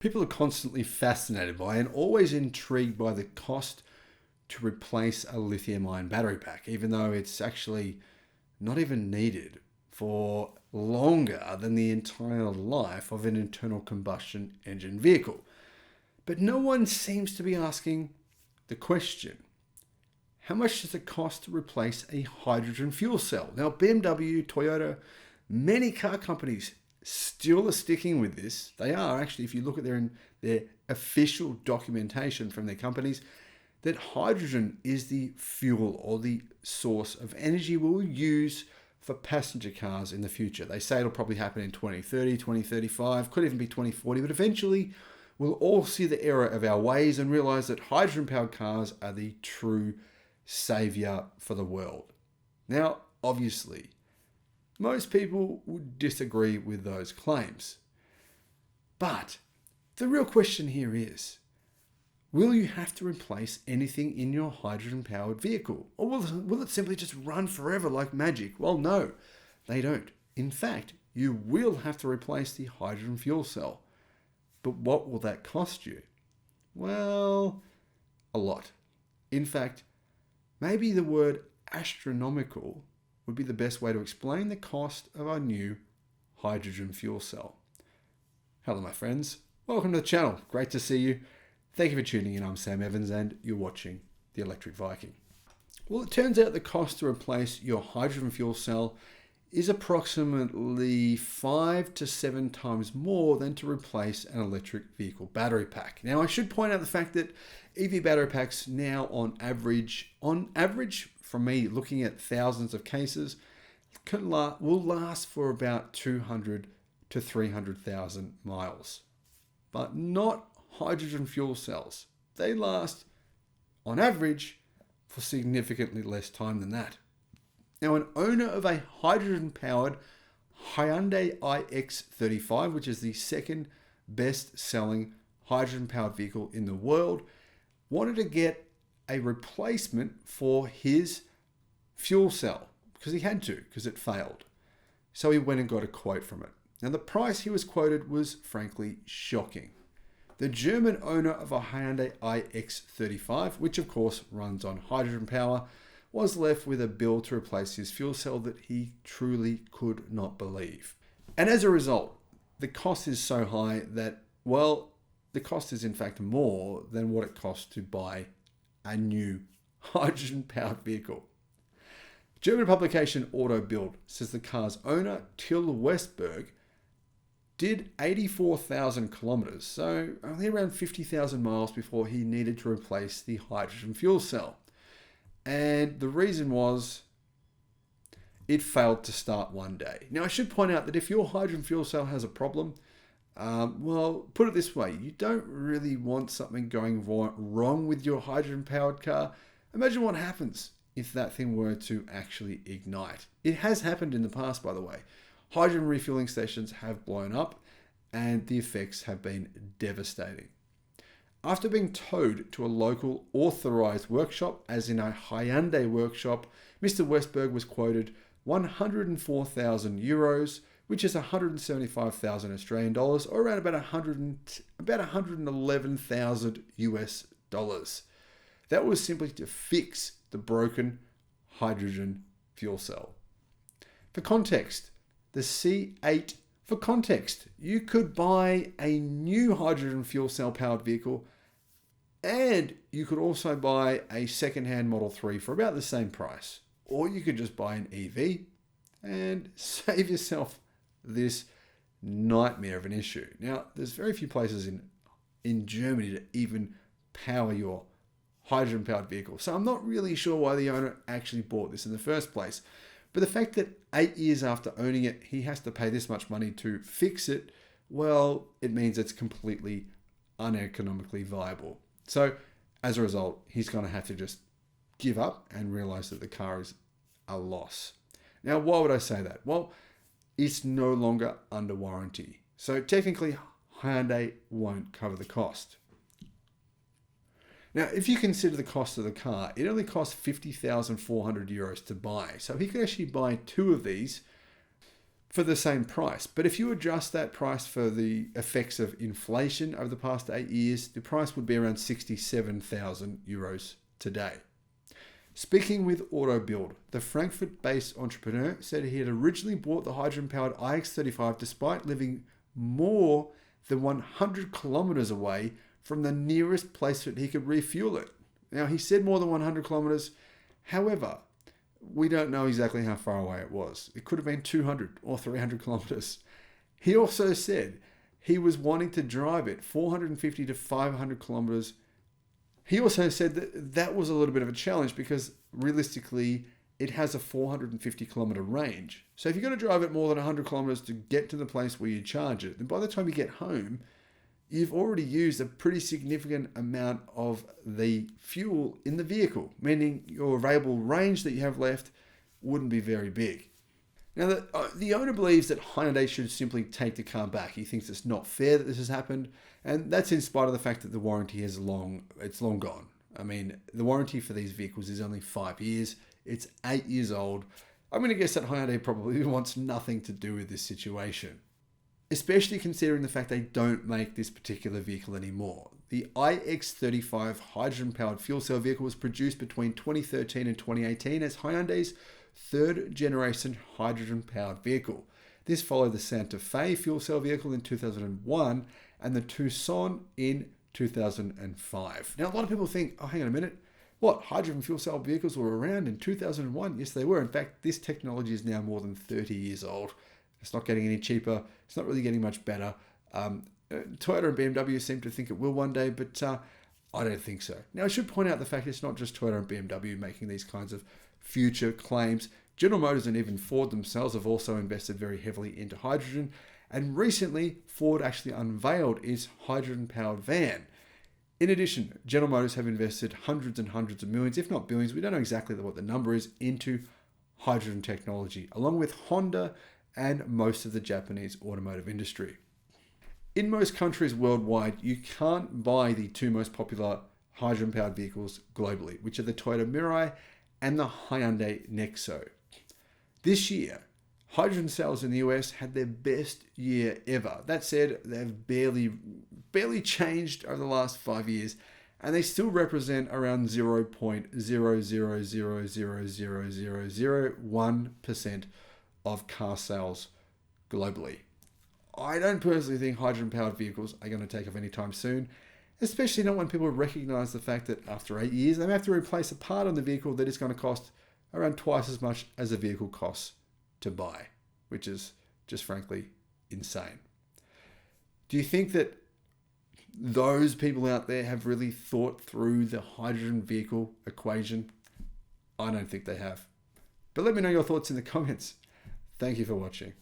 People are constantly fascinated by and always intrigued by the cost to replace a lithium-ion battery pack, even though it's actually not even needed for longer than the entire life of an internal combustion engine vehicle. But no one seems to be asking the question, how much does it cost to replace a hydrogen fuel cell? Now, BMW, Toyota, many car companies still are sticking with this. They are actually, if you look at their official documentation from their companies, that hydrogen is the fuel or the source of energy we'll use for passenger cars in the future. They say it'll probably happen in 2030, 2035, could even be 2040, but eventually we'll all see the error of our ways and realize that hydrogen-powered cars are the true savior for the world. Now, obviously, most people would disagree with those claims. But the real question here is, will you have to replace anything in your hydrogen-powered vehicle? Or will it simply just run forever like magic? Well, no, they don't. In fact, you will have to replace the hydrogen fuel cell. But what will that cost you? Well, a lot. In fact, maybe the word astronomical would be the best way to explain the cost of our new hydrogen fuel cell. Hello, my friends. Welcome to the channel. Great to see you. Thank you for tuning in. I'm Sam Evans and you're watching the Electric Viking. Well, it turns out the cost to replace your hydrogen fuel cell is approximately 5 to 7 times more than to replace an electric vehicle battery pack. Now, I should point out the fact that EV battery packs now on average, from me looking at thousands of cases, will last for about 200 to 300,000 miles. But not hydrogen fuel cells. They last, on average, for significantly less time than that. Now, an owner of a hydrogen-powered Hyundai iX35, which is the second best-selling hydrogen-powered vehicle in the world, wanted to get a replacement for his fuel cell because he had to, because it failed. So he went and got a quote from it. Now, the price he was quoted was frankly shocking. The German owner of a Hyundai iX35, which of course runs on hydrogen power, was left with a bill to replace his fuel cell that he truly could not believe. And as a result, the cost is so high that, well, the cost is in fact more than what it costs to buy a new hydrogen-powered vehicle. German publication Auto Bild says the car's owner, Till Westberg, did 84,000 kilometers, so only around 50,000 miles before he needed to replace the hydrogen fuel cell. And the reason was it failed to start one day. Now, I should point out that if your hydrogen fuel cell has a problem, well, put it this way, you don't really want something going wrong with your hydrogen-powered car. Imagine what happens if that thing were to actually ignite. It has happened in the past, by the way. Hydrogen refueling stations have blown up and the effects have been devastating. After being towed to a local authorized workshop, as in a Hyundai workshop, Mr. Westberg was quoted 104,000 euros, which is 175,000 Australian dollars, or around about 111,000 US dollars. That was simply to fix the broken hydrogen fuel cell. For context, you could buy a new hydrogen fuel cell powered vehicle and you could also buy a second-hand Model 3 for about the same price. Or you could just buy an EV and save yourself this nightmare of an issue. Now, there's very few places in Germany to even power your hydrogen-powered vehicle. So I'm not really sure why the owner actually bought this in the first place. But the fact that 8 years after owning it, he has to pay this much money to fix it, well, it means it's completely uneconomically viable. So as a result, he's going to have to just give up and realize that the car is a loss. Now, why would I say that? Well, it's no longer under warranty. So technically, Hyundai won't cover the cost. Now, if you consider the cost of the car, it only costs 50,400 euros to buy. So he could actually buy 2 of these for the same price. But if you adjust that price for the effects of inflation over the past 8 years, the price would be around 67,000 euros today. Speaking with AutoBuild, the Frankfurt-based entrepreneur said he had originally bought the hydrogen-powered iX35 despite living more than 100 kilometers away from the nearest place that he could refuel it. Now, he said more than 100 kilometers. However, we don't know exactly how far away it was. It could have been 200 or 300 kilometers. He also said he was wanting to drive it 450 to 500 kilometers. He also said that that was a little bit of a challenge because realistically, it has a 450 kilometer range. So if you're going to drive it more than 100 kilometers to get to the place where you charge it, then by the time you get home, you've already used a pretty significant amount of the fuel in the vehicle, meaning your available range that you have left wouldn't be very big. Now, the owner believes that Hyundai should simply take the car back. He thinks it's not fair that this has happened, and that's in spite of the fact that the warranty is long gone. I mean, the warranty for these vehicles is only 5 years. It's 8 years old. I'm going to guess that Hyundai probably wants nothing to do with this situation, especially considering the fact they don't make this particular vehicle anymore. The iX35 hydrogen-powered fuel cell vehicle was produced between 2013 and 2018 as Hyundai's third-generation hydrogen-powered vehicle. This followed the Santa Fe fuel cell vehicle in 2001 and the Tucson in 2005. Now, a lot of people think, oh, hang on a minute, what, hydrogen fuel cell vehicles were around in 2001? Yes, they were. In fact, this technology is now more than 30 years old. It's not getting any cheaper. It's not really getting much better. Toyota and BMW seem to think it will one day, but I don't think so. Now, I should point out the fact it's not just Toyota and BMW making these kinds of future claims. General Motors and even Ford themselves have also invested very heavily into hydrogen. And recently, Ford actually unveiled its hydrogen-powered van. In addition, General Motors have invested hundreds and hundreds of millions, if not billions, we don't know exactly what the number is, into hydrogen technology, along with Honda and most of the Japanese automotive industry. In most countries worldwide, you can't buy the two most popular hydrogen-powered vehicles globally, which are the Toyota Mirai and the Hyundai Nexo. This year, hydrogen sales in the US had their best year ever. That said, they've barely changed over the last 5 years, and they still represent around 0.000000001% of car sales globally. I don't personally think hydrogen-powered vehicles are going to take off anytime soon, especially not when people recognize the fact that after 8 years, they may have to replace a part on the vehicle that is going to cost around twice as much as the vehicle costs to buy, which is just frankly insane. Do you think that those people out there have really thought through the hydrogen vehicle equation? I don't think they have. But let me know your thoughts in the comments. Thank you for watching.